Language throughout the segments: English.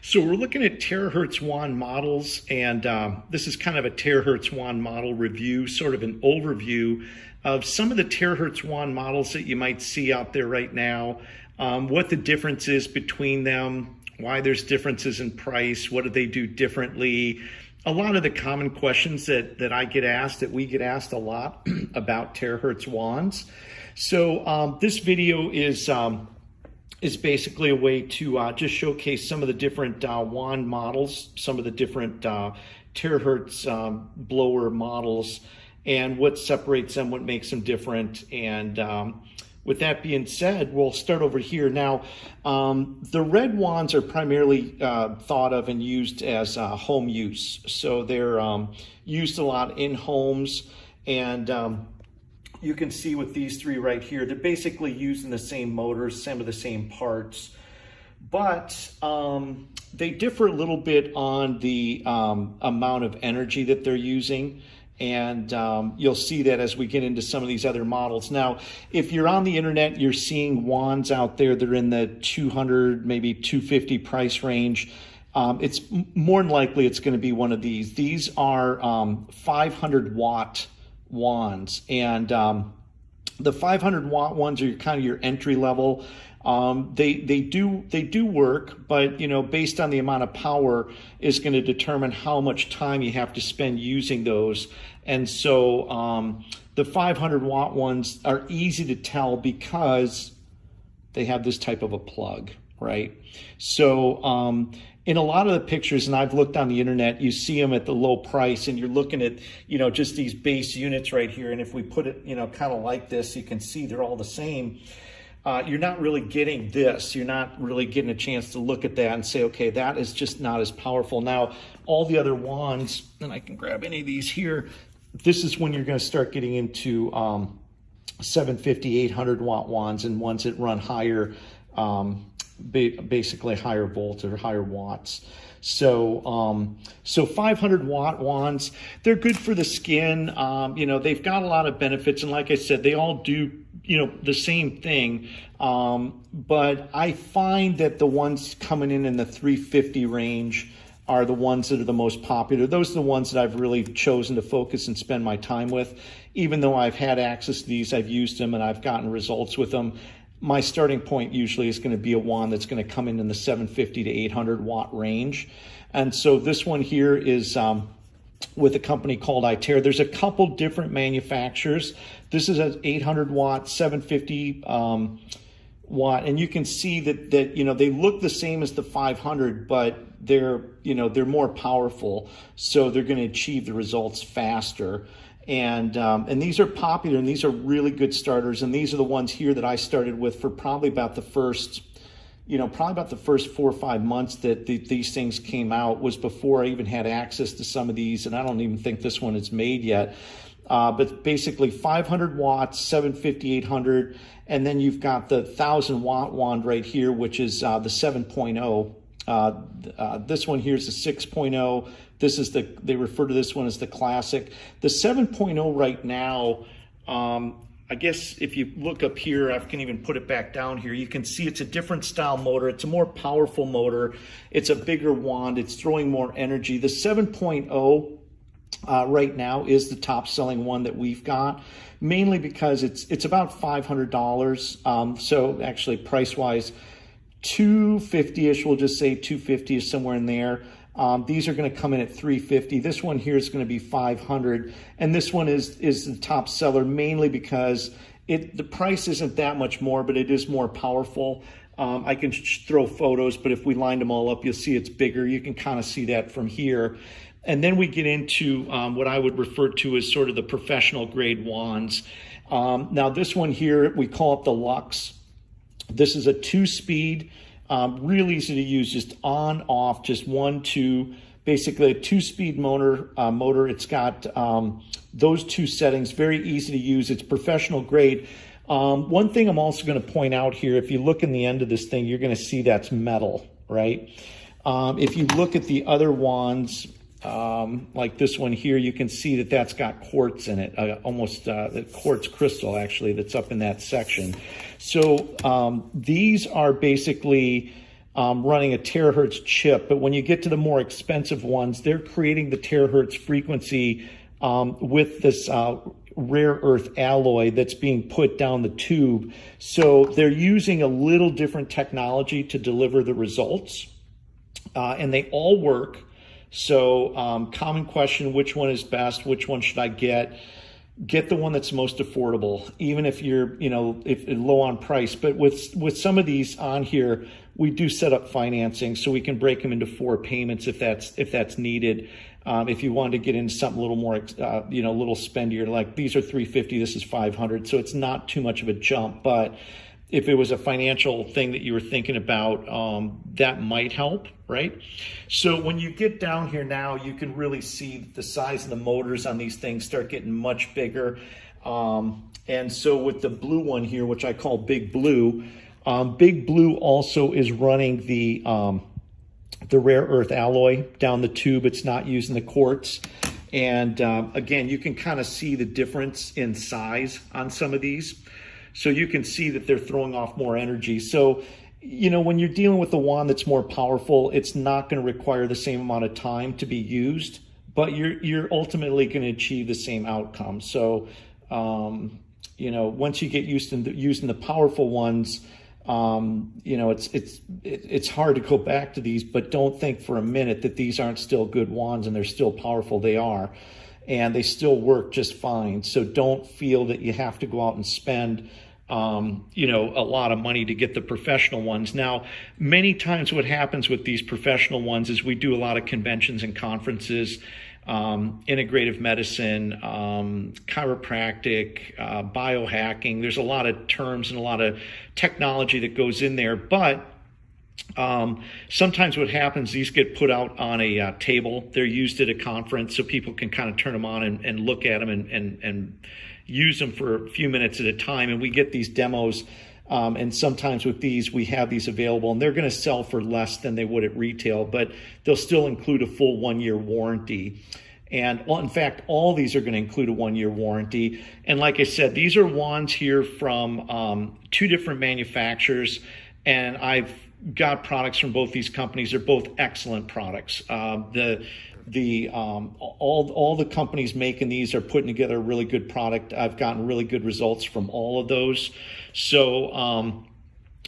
So we're looking at Terahertz wand models, and this is kind of a Terahertz wand model review, sort of an overview of some of the Terahertz wand models that you might see out there right now, what the difference is between them, why there's differences in price, what do they do differently, a lot of the common questions that I get asked, that we get asked a lot about Terahertz wands. So this video is basically a way to just showcase some of the different wand models, some of the different Terahertz blower models, and what separates them, what makes them different. And with that being said, we'll start over here. Now, the red wands are primarily thought of and used as home use. So they're used a lot in homes, and you can see with these three right here, they're basically using the same motors, some of the same parts, but they differ a little bit on the amount of energy that they're using. And you'll see that as we get into some of these other models. Now, if you're on the internet, you're seeing wands out there that are in the 200, maybe 250 price range. It's more than likely it's going to be one of these. These are 500 watt wands, and the 500 watt ones are kind of your entry level. They do work, but based on the amount of power is going to determine how much time you have to spend using those. And so the 500 watt ones are easy to tell because they have this type of a plug, right? So in a lot of the pictures, and I've looked on the internet, you see them at the low price, and you're looking at just these base units right here. And if we put it kind of like this, you can see they're all the same. You're not really getting this. You're not really getting a chance to look at that and say, okay, that is just not as powerful. Now, all the other wands, and I can grab any of these here, this is when you're going to start getting into 750, 800 watt wands, and ones that run higher, basically higher volts or higher watts. So 500 watt wands, they're good for the skin. They've got a lot of benefits, and like I said, they all do the same thing. But I find that the ones coming in the 350 range are the ones that are the most popular. Those are the ones that I've really chosen to focus and spend my time with. Even though I've had access to these, I've used them and I've gotten results with them. My starting point usually is going to be a wand that's going to come in the 750 to 800 watt range. And so this one here is with a company called iTer. There's a couple different manufacturers. This is an 800 watt, 750 watt, and you can see that they look the same as the 500, but they're more powerful, so they're going to achieve the results faster. And these are popular, and these are really good starters. And these are the ones here that I started with for probably about the first 4 or 5 months that these things came out, was before I even had access to some of these. And I don't even think this one is made yet. But basically 500 watts, 750, 800. And then you've got the 1000 watt wand right here, which is the 7.0. This one here is the 6.0. This is they refer to this one as the classic. The 7.0 right now, I guess if you look up here, I can even put it back down here, you can see it's a different style motor. It's a more powerful motor. It's a bigger wand. It's throwing more energy. The 7.0 right now is the top selling one that we've got, mainly because it's about $500. So actually price wise, 250-ish, we'll just say 250 is somewhere in there. These are going to come in at 350. This one here is going to be 500, and this one is the top seller mainly because the price isn't that much more, but it is more powerful. I can throw photos, but if we lined them all up, you'll see it's bigger. You can kind of see that from here. And then we get into what I would refer to as sort of the professional grade wands. Now this one here, we call it the Lux. This is a 2-speed. Real easy to use, just on, off, just 1, 2, basically a 2-speed motor. It's got those 2 settings, very easy to use. It's professional grade. One thing I'm also going to point out here, if you look in the end of this thing, you're going to see that's metal, right? If you look at the other wands, like this one here, you can see that that's got quartz in it, almost quartz crystal actually, that's up in that section. So these are basically running a terahertz chip. But when you get to the more expensive ones, they're creating the terahertz frequency with this rare earth alloy that's being put down the tube. So they're using a little different technology to deliver the results, and they all work. So common question, which one is best? Which one should I get? Get the one that's most affordable, even if you're, if low on price. But with some of these on here, we do set up financing so we can break them into 4 payments if that's needed. If you wanted to get into something a little more, a little spendier, like these are $350, this is $500, so it's not too much of a jump. But if it was a financial thing that you were thinking about, that might help, right? So when you get down here now, you can really see the size of the motors on these things start getting much bigger. And so with the blue one here, which I call Big Blue also is running the rare earth alloy down the tube. It's not using the quartz. And again, you can kind of see the difference in size on some of these. So you can see that they're throwing off more energy. So, when you're dealing with the wand that's more powerful, it's not going to require the same amount of time to be used, but you're ultimately going to achieve the same outcome. So, once you get used to using the powerful ones, it's hard to go back to these, but don't think for a minute that these aren't still good wands and they're still powerful. They are, and they still work just fine. So don't feel that you have to go out and spend a lot of money to get the professional ones. Now, many times what happens with these professional ones is we do a lot of conventions and conferences, integrative medicine, chiropractic, biohacking. There's a lot of terms and a lot of technology that goes in there, but sometimes what happens, these get put out on a table. They're used at a conference so people can kind of turn them on and look at them and use them for a few minutes at a time. And we get these demos, and sometimes with these, we have these available, and they're going to sell for less than they would at retail, but they'll still include a full 1-year warranty. And in fact, all these are going to include a 1-year warranty. And like I said, these are wands here from 2 different manufacturers, and I've got products from both these companies. They're both excellent products. All the companies making these are putting together a really good product. I've gotten really good results from all of those. So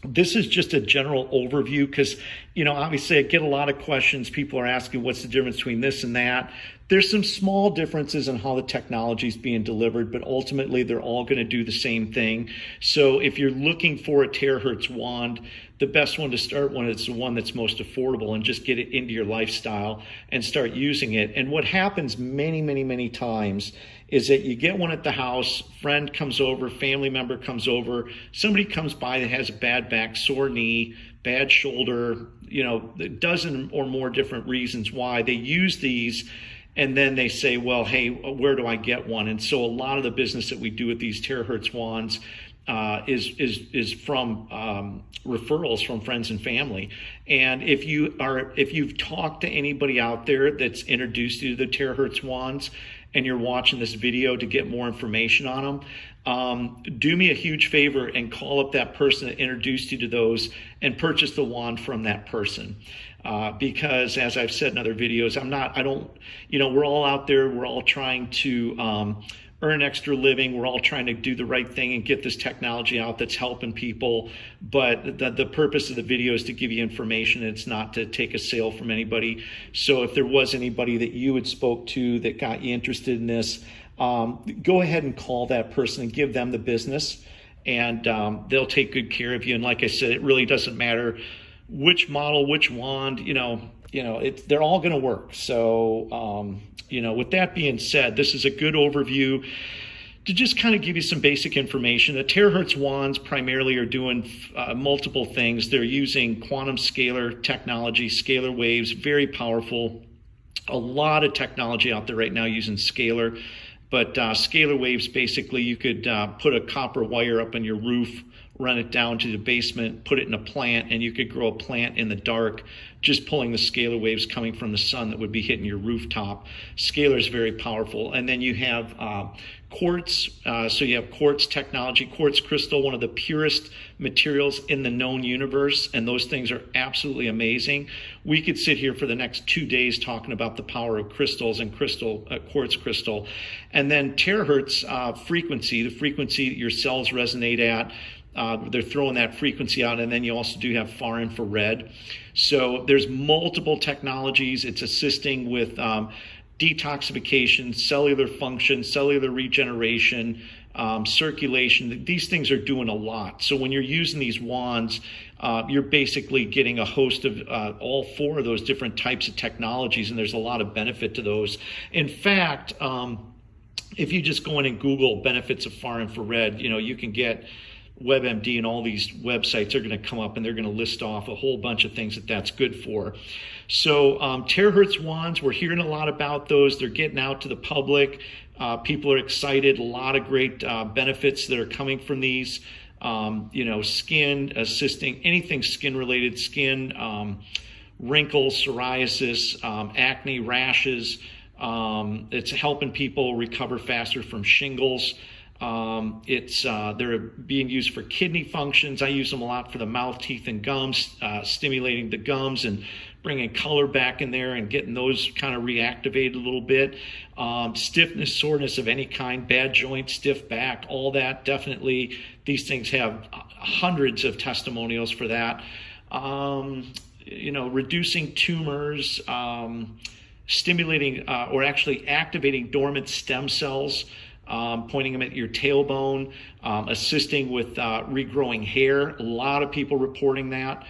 this is just a general overview because, obviously I get a lot of questions. People are asking what's the difference between this and that. There's some small differences in how the technology is being delivered, but ultimately they're all going to do the same thing. So if you're looking for a terahertz wand, the best one to start one is the one that's most affordable, and just get it into your lifestyle and start using it. And what happens many, many, many times is that you get one at the house, friend comes over, family member comes over, somebody comes by that has a bad back, sore knee, bad shoulder, a dozen or more different reasons why they use these. And then they say, well, hey, where do I get one? And so a lot of the business that we do with these terahertz wands is from referrals from friends and family. And if you've talked to anybody out there that's introduced you to the terahertz wands, and you're watching this video to get more information on them, do me a huge favor and call up that person that introduced you to those and purchase the wand from that person. Because as I've said in other videos, we're all out there, we're all trying to earn extra living. We're all trying to do the right thing and get this technology out that's helping people. But the purpose of the video is to give you information. It's not to take a sale from anybody. So if there was anybody that you had spoke to that got you interested in this, go ahead and call that person and give them the business, and they'll take good care of you. And like I said, it really doesn't matter which model, which wand, they're all going to work. So, with that being said, this is a good overview to just kind of give you some basic information. The terahertz wands primarily are doing multiple things. They're using quantum scalar technology, scalar waves, very powerful. A lot of technology out there right now using scalar, but scalar waves, basically you could put a copper wire up on your roof run it down to the basement, put it in a plant, and you could grow a plant in the dark, just pulling the scalar waves coming from the sun that would be hitting your rooftop. Scalar is very powerful. And then you have quartz. So you have quartz technology, quartz crystal, one of the purest materials in the known universe. And those things are absolutely amazing. We could sit here for the next 2 days talking about the power of crystals and quartz crystal. And then terahertz frequency, the frequency that your cells resonate at. They're throwing that frequency out, and then you also do have far infrared. So there's multiple technologies. It's assisting with detoxification, cellular function, cellular regeneration, circulation. These things are doing a lot. So when you're using these wands, you're basically getting a host of all 4 of those different types of technologies, and there's a lot of benefit to those. In fact, if you just go in and Google benefits of far infrared, you can get WebMD and all these websites are going to come up and they're going to list off a whole bunch of things that's good for. So terahertz wands, we're hearing a lot about those. They're getting out to the public. People are excited. A lot of great benefits that are coming from these. Skin assisting, anything skin related, skin, wrinkles, psoriasis, acne, rashes. It's helping people recover faster from shingles. They're being used for kidney functions. I use them a lot for the mouth, teeth, and gums, stimulating the gums and bringing color back in there and getting those kind of reactivated a little bit. Stiffness, soreness of any kind, bad joints, stiff back, all that, definitely. These things have hundreds of testimonials for that. Reducing tumors, stimulating or actually activating dormant stem cells. Pointing them at your tailbone, assisting with regrowing hair. A lot of people reporting that.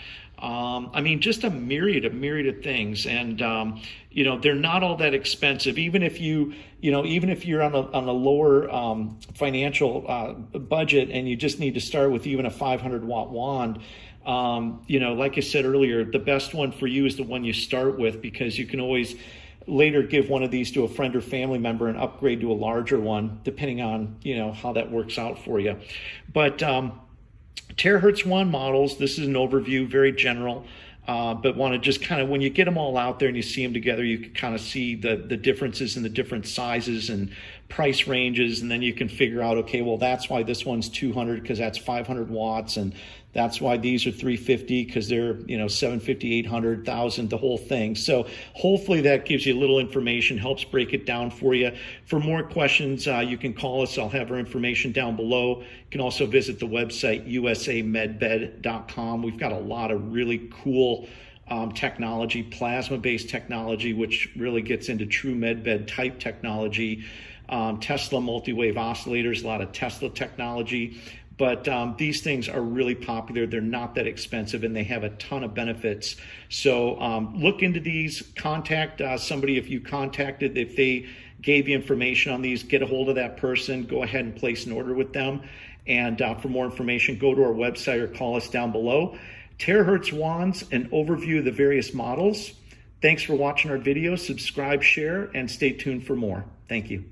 Just a myriad of things. And, they're not all that expensive. Even if you're on a lower financial budget and you just need to start with even a 500-watt wand, like I said earlier, the best one for you is the one you start with, because you can always later give one of these to a friend or family member and upgrade to a larger one, depending on, how that works out for you. But terahertz wand models, this is an overview, very general, but want to just kind of, when you get them all out there and you see them together, you can kind of see the differences in the different sizes and price ranges, and then you can figure out, okay, well, that's why this one's 200 because that's 500 watts, and that's why these are 350 because they're 750, 800, 1,000, the whole thing. So hopefully that gives you a little information, helps break it down for you. For more questions, you can call us. I'll have our information down below. You can also visit the website usamedbed.com. We've got a lot of really cool technology, plasma-based technology, which really gets into true medbed type technology. Tesla multi-wave oscillators, a lot of Tesla technology. But these things are really popular. They're not that expensive, and they have a ton of benefits. So look into these. Contact somebody if they gave you information on these. Get a hold of that person. Go ahead and place an order with them. And for more information, go to our website or call us down below. Terahertz wands, an overview of the various models. Thanks for watching our video. Subscribe, share, and stay tuned for more. Thank you.